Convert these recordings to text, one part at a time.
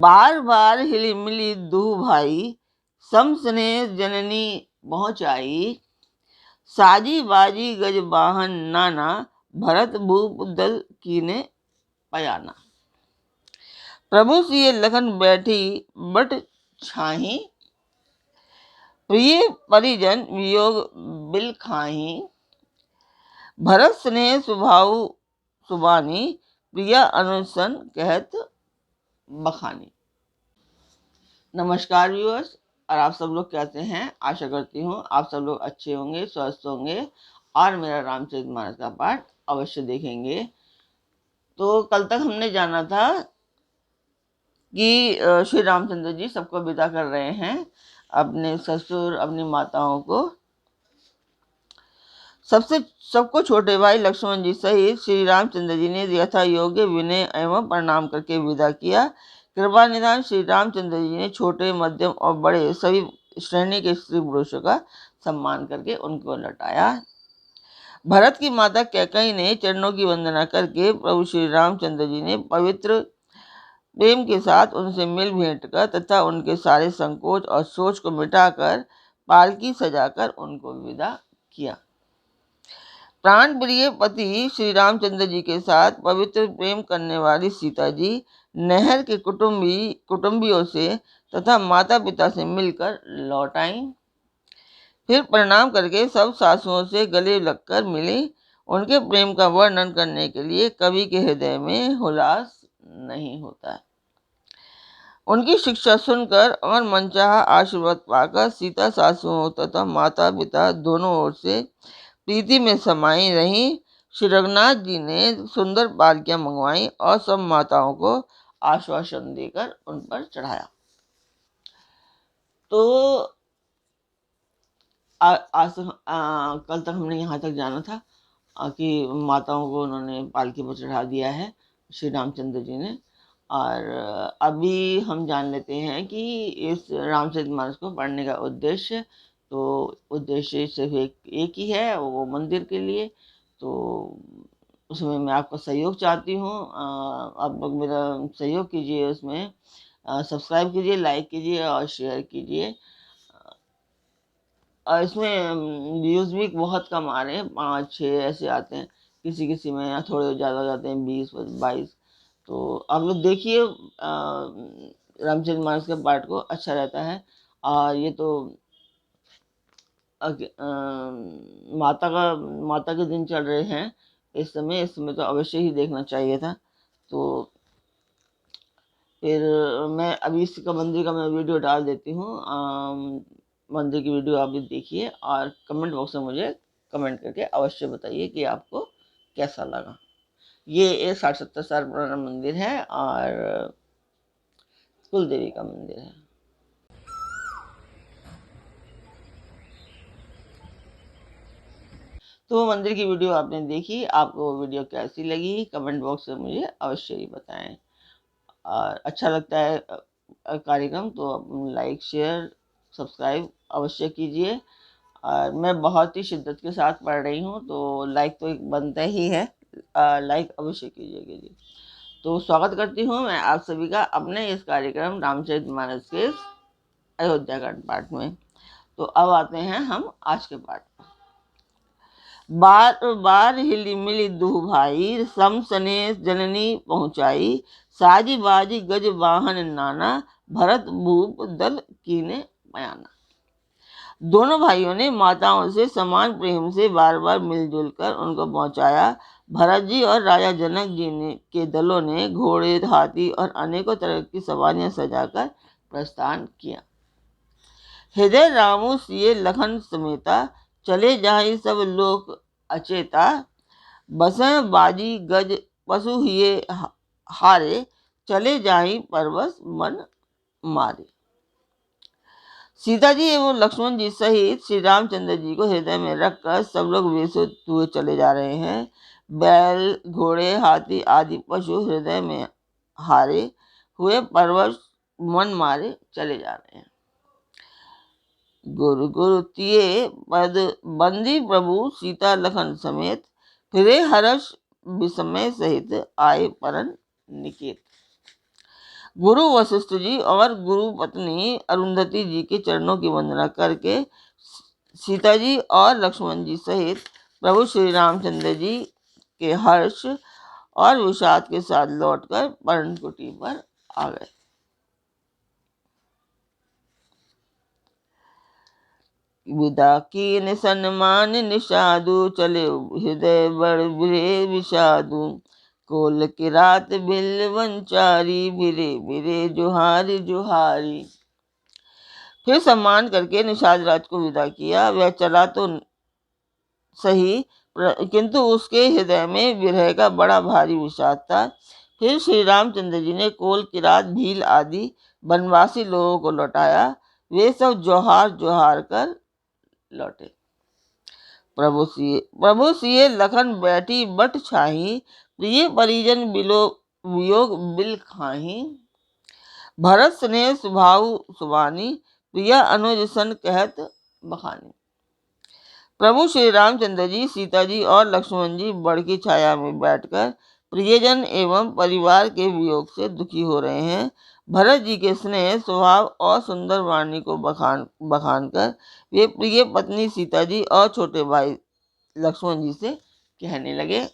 बार बार हिली मिली दूह भाई, सम स्नेह जननी पहुँचाई। साजी बाजी गज वाहन नाना, भरत भूप दल कीने पयाना। प्रभु सिए लखन बैठी बट छाही, प्रिय परिजन वियोग बिल खाही। भरत स्नेह स्वभाव सुबानी, प्रिया अनुसन कहत बखानी। नमस्कार व्यूअर्स, और आप सब लोग कैसे हैं? आशा करती हूँ आप सब लोग अच्छे होंगे, स्वस्थ होंगे और मेरा रामचरितमानस का पाठ अवश्य देखेंगे। तो कल तक हमने जाना था कि श्री रामचंद्र जी सबको विदा कर रहे हैं, अपने ससुर अपनी माताओं को। सबको छोटे भाई लक्ष्मण जी सहित श्री रामचंद्र जी ने यथा योग्य विनय एवं प्रणाम करके विदा किया। कृपा निधान श्री रामचंद्र जी ने छोटे, मध्यम और बड़े सभी श्रेणी के स्त्री पुरुषों का सम्मान करके उनको लौटाया। भरत की माता कैकेयी ने चरणों की वंदना करके प्रभु श्री रामचंद्र जी ने पवित्र प्रेम के साथ उनसे मिल भेंट कर तथा उनके सारे संकोच और सोच को मिटाकर पालकी सजाकर उनको विदा किया। प्राण प्रिय पति श्री रामचंद्र जी के साथ पवित्र प्रेम करने वाली सीता जी नहर के कुटुंबियों से तथा माता पिता से मिलकर लौट आईं। फिर प्रणाम करके सब सासुओं से गले लगकर मिली। उनके प्रेम का वर्णन करने के लिए कवि के हृदय में हुलास नहीं होता है। उनकी शिक्षा सुनकर और मनचाहा आशीर्वाद पाकर सीता सासुओं तथा माता पिता दोनों ओर से प्रीति में समाई रही। श्री रघुनाथ जी ने सुंदर पालकियां मंगवाई और सब माताओं को आश्वासन देकर उन पर चढ़ाया। तो कल तक हमने यहाँ तक जाना था कि माताओं को उन्होंने पालकी पर चढ़ा दिया है श्री रामचंद्र जी ने। और अभी हम जान लेते हैं कि इस रामचरितमानस को पढ़ने का उद्देश्य, तो उद्देश्य सिर्फ एक ही है, वो मंदिर के लिए। तो उसमें मैं आपका सहयोग चाहती हूँ। आप लोग मेरा सहयोग कीजिए, उसमें सब्सक्राइब कीजिए, लाइक कीजिए और शेयर कीजिए। और इसमें व्यूज़ भी बहुत कम आ रहे हैं, 5-6 ऐसे आते हैं, किसी में थोड़े ज़्यादा जाते हैं, 20-22। तो आप लोग देखिए, रामचरितमानस के पाठ को अच्छा रहता है। और ये तो माता के दिन चल रहे हैं इस समय तो अवश्य ही देखना चाहिए था। तो फिर मैं अभी इसका मंदिर का मैं वीडियो डाल देती हूँ। मंदिर की वीडियो आप भी देखिए और कमेंट बॉक्स में मुझे कमेंट करके अवश्य बताइए कि आपको कैसा लगा। ये 60-70 साल पुराना मंदिर है और कुल देवी का मंदिर है। तो मंदिर की वीडियो आपने देखी, आपको वीडियो कैसी लगी कमेंट बॉक्स में मुझे अवश्य ही बताएं। और अच्छा लगता है कार्यक्रम तो लाइक शेयर सब्सक्राइब अवश्य कीजिए। और मैं बहुत ही शिद्दत के साथ पढ़ रही हूँ, तो लाइक तो एक बनता ही है, लाइक अवश्य कीजिए। तो स्वागत करती हूँ मैं आप सभी का अपने इस कार्यक्रम रामचरितमानस के अयोध्या कांड पाठ में। तो अब आते हैं हम आज के पाठ पर। बार बार हिली मिली दूह भाई, सम स्नेह जननी पहुँचाई। साजी बाजी गज वाहन नाना, भरत भूप दल कीने पयाना। दोनों भाइयों ने माताओं से समान प्रेम से बार बार मिलजुल कर उनको पहुंचाया। भरत जी और राजा जनक जी ने के दलों ने घोड़े, हाथी और अनेकों तरह की सवारियां सजाकर प्रस्थान किया। हृदय रामू सिए लखन समेता, चले जाहि सब लोक अचेता। बसें बाजी गज पशु हिये हारे, चले जाहि परवश मन मारे। सीता जी एवं लक्ष्मण जी सहित श्री रामचंद्र जी को हृदय में रखकर सब लोग विचलित हुए चले जा रहे हैं। बैल, घोड़े, हाथी आदि पशु हृदय में हारे हुए परवश मन मारे चले जा रहे हैं। गुरु गुरु तिये पद बंदी प्रभु सीता लखन समेत, फिरे हर्ष विस्मय सहित आए परन निकेत। गुरु वशिष्ठ जी और गुरु पत्नी अरुंधति जी के चरणों की वंदना करके सीता जी और लक्ष्मण जी सहित प्रभु श्री रामचंद्र जी के हर्ष और विषाद के साथ लौटकर पर्णकुटी पर आ गए। विदा कीन सन्मान निषादु, चले हृदय बड़ बिरे विषादु। कोल की रात बिल वंचारी, बिरे बिरे जुहारी जुहारी। फिर सम्मान करके निषाद राज को विदा किया। वह चला तो सही, किंतु उसके हृदय में विरह का बड़ा भारी विषाद था। फिर श्री रामचंद्र जी ने कोल की रात भील आदि वनवासी लोगों को लौटाया। वे सब जोहार जोहार कर लौटे। प्रभु सिए लखन बैठी बट छाही, प्रिय परिजन बिलो वियोग बिल खाही। भरत स्नेह सुभाव सुबानी, प्रिया अनुज सन कहत बखानी। प्रभु श्री रामचंद्र जी, सीता जी और लक्ष्मण जी बड़ की छाया में बैठकर प्रियजन एवं परिवार के वियोग से दुखी हो रहे हैं। भरत जी के स्नेह स्वभाव और सुंदर वाणी को बखान कर वे प्रिय पत्नी सीता जी और छोटे भाई लक्ष्मण जी से कहने लगे।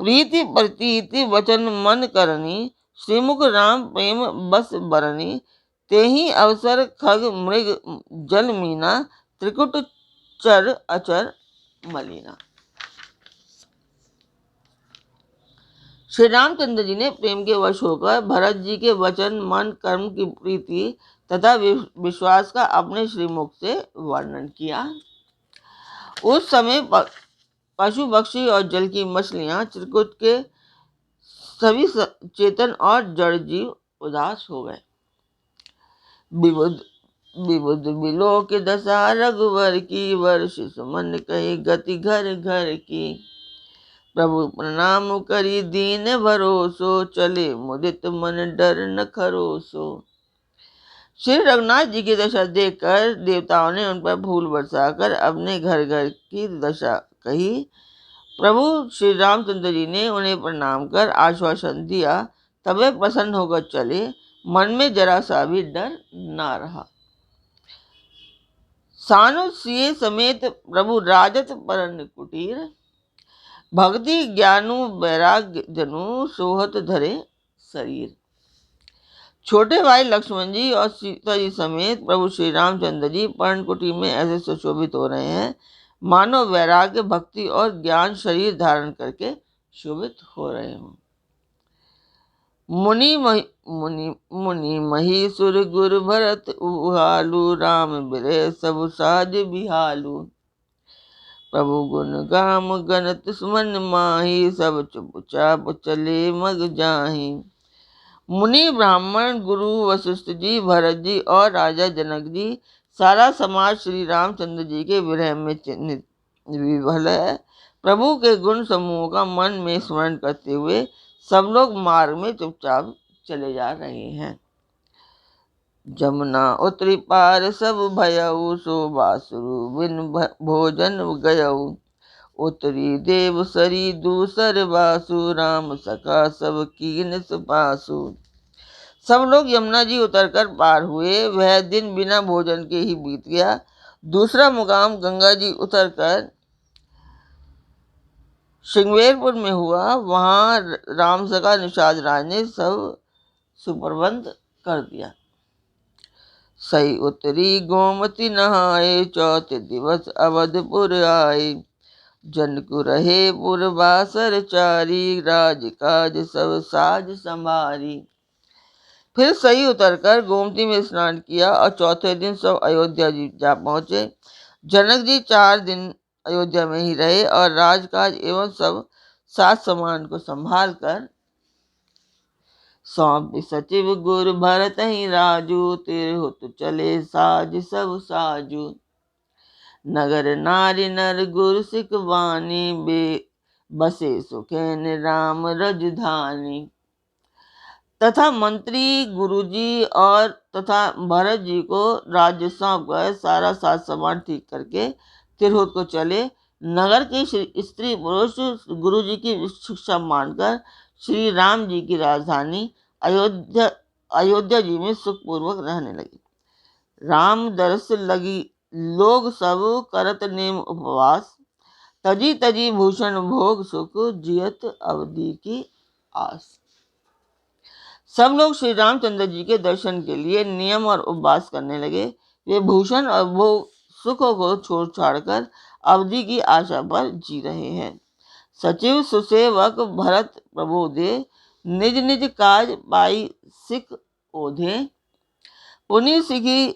प्रीति प्रतीति वचन मन करनी, श्रीमुख राम प्रेम बस बरनी। तेहि अवसर खग मृग जल मीना, त्रिकुट चर अचर मलिना। श्री रामचंद्र जी ने प्रेम के वश होकर भरत जी के वचन मन कर्म की प्रीति तथा विश्वास का अपने श्रीमुख से वर्णन किया। उस समय पशु पक्षी और जल की मछलियां, त्रिकुट के सभी चेतन और जड़ जीव उदास हो गए। विबुध बिलो के दशा रघुवर की, वर्ष सुमन कही गति घर घर की। प्रभु प्रणाम करी दीन भरोसो, चले मुदित मन डर न खरोसो। श्री रघुनाथ जी की दशा देखकर देवताओं ने उन पर फूल बरसाकर अपने घर घर की दशा कही। प्रभु श्री रामचंद्र जी ने उन्हें प्रणाम कर आश्वासन दिया, तब वे प्रसन्न होकर चले। मन में जरा सा भी डर ना रहा। सानु सिए समेत प्रभु राजत परन कुटीर, भक्ति ज्ञानु वैराग्य जनु सोहत धरे शरीर। छोटे भाई लक्ष्मण जी और सीता जी समेत प्रभु श्री रामचंद्र जी पर्णकुटी में ऐसे सुशोभित हो रहे हैं मानो वैराग्य भक्ति और ज्ञान शरीर धारण करके शोभित हो रहे हों। मुनि महीसुर गुर भरत उहालू, राम बिरह सब साज बिहालू। प्रभु गुण गाम गणत सुमन माही, सब चुपचाप चले मग जाही। मुनि ब्राह्मण गुरु वशिष्ठ जी, भरत जी और राजा जनक जी, सारा समाज श्री रामचंद्र जी के विरह में विह्वल है। प्रभु के गुण समूह का मन में स्मरण करते हुए सब लोग मार्ग में चुपचाप चले जा रहे हैं। जमुना उतरी पार सब भयऊ, सो बासुरु बिन भोजन गयऊ। उतरी देव सरी दूसर बासु, राम सखा सब कीन सुपासु। सब लोग यमुना जी उतरकर पार हुए। वह दिन बिना भोजन के ही बीत गया। दूसरा मुकाम गंगा जी उतरकर श्रृंगेरपुर में हुआ। वहां राम सखा निषाद राज ने सब सुप्रबंध कर दिया। सही उतरी गोमती नहाए, चौथे दिवस अवधपुर आए। जनकु रहे पुरवासर चारी, राज काज सब साज संभारी। फिर सही उतरकर गोमती में स्नान किया और चौथे दिन सब अयोध्या जी जा पहुंचे। जनक जी 4 दिन अयोध्या में ही रहे और राजकाज एवं सब साज सामान को संभाल कर सौंप सचिव गुर भरत ही राजू, तेरे हो तो चले साज सब साजू। नगर नारी नर गुर सिख वानी, बसे सुखेन राम रजधानी। तथा मंत्री गुरुजी और तथा भरत जी को राज्य सौंप कर सारा साज सामान ठीक करके तिरहुत को चले। नगर के स्त्री पुरुष गुरु जी की शिक्षा मानकर श्री राम जी की राजधानी अयोध्या अयोध्या जी में सुखपूर्वक रहने लगे। राम दरस लगी लोग सब करत नेम उपवास, तजी तजी भूषण भोग सुख जियत अवधि की आस। सब लोग श्री रामचंद्र जी के दर्शन के लिए नियम और उपवास करने लगे। वे भूषण और भोग सुखों को छोड़ छाड़कर अवधि की आशा पर जी रहे हैं। सचिव सुसेवक भरत प्रबोधे, निज निज काज पाई सिख ओधे, पुनि सिखी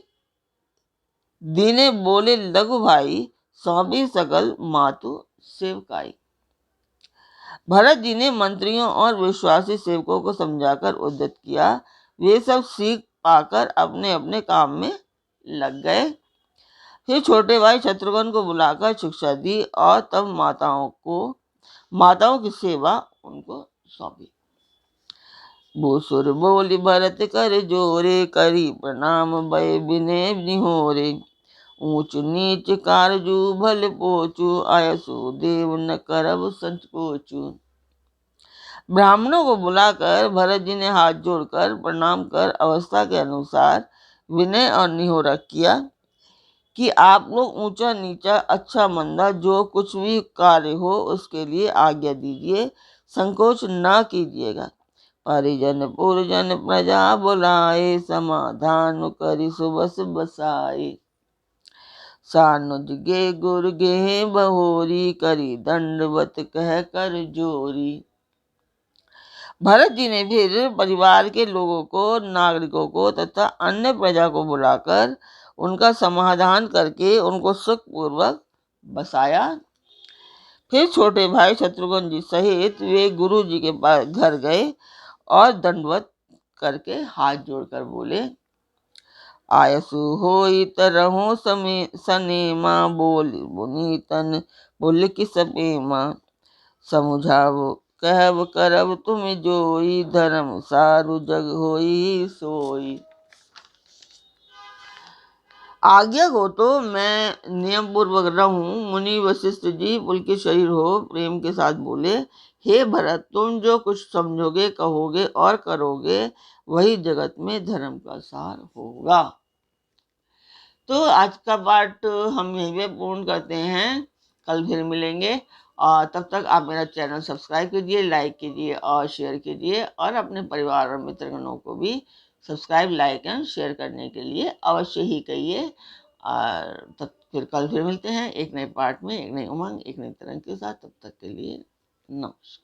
दीने बोले लघु भाई, सौंपी सकल मातु सेवकाई। भरत जी ने मंत्रियों और विश्वासी सेवकों को समझाकर उद्यत किया। वे सब सीख पाकर अपने अपने काम में लग गए। फिर छोटे भाई शत्रुघ्न को बुलाकर शिक्षा दी और तब माताओं की सेवा उनको सौंपी। भूसुर बोली भरत कर जोरे, करी प्रणाम भय विनय निहोरे, ऊंच नीच कारजू भल पोचू, आयसु देव न करब संकोचू। ब्राह्मणों को बुलाकर भरत जी ने हाथ जोड़कर प्रणाम कर अवस्था के अनुसार विनय और निहोरा किया कि आप लोग ऊंचा नीचा अच्छा मंदा जो कुछ भी कार्य हो उसके लिए आज्ञा दीजिए, संकोच न कीजिएगा। परिजन पुरजन प्रजा बुलाए, समाधान करी सुबस बसाए। सानुज गे गुर गे बहोरी, करी दंडवत कह कर जोरी। भरत जी ने फिर परिवार के लोगों को, नागरिकों को तथा अन्य प्रजा को बुलाकर उनका समाधान करके उनको सुखपूर्वक बसाया। फिर छोटे भाई शत्रुघ्न जी सहित वे गुरु जी के पास घर गए और दंडवत करके हाथ जोड़कर बोले, आयसु होई तरहु सनेमा, बोल बुनीतन बोल कि सपेमा, समुझाव कहब करब तुम जोई, धर्म सारु जग होई सोई। आज्ञा हो तो मैं नियम पूर्वक रहूं। मुनि वशिष्ठ जी पुलकित शरीर हो प्रेम के साथ बोले, हे भरत, तुम जो कुछ समझोगे, कहोगे और करोगे वही जगत में धर्म का सार होगा। तो आज का पाठ हम यहीं पे पूर्ण करते हैं। कल फिर मिलेंगे और तब तक आप मेरा चैनल सब्सक्राइब कीजिए, लाइक कीजिए और शेयर कीजिए और अपने परिवार और मित्रगणों को भी सब्सक्राइब, लाइक एंड शेयर करने के लिए अवश्य ही कहिए। और तब फिर कल फिर मिलते हैं एक नए पाठ में, एक नई उमंग, एक नई तरंग के साथ। तब तक के लिए नमस्कार।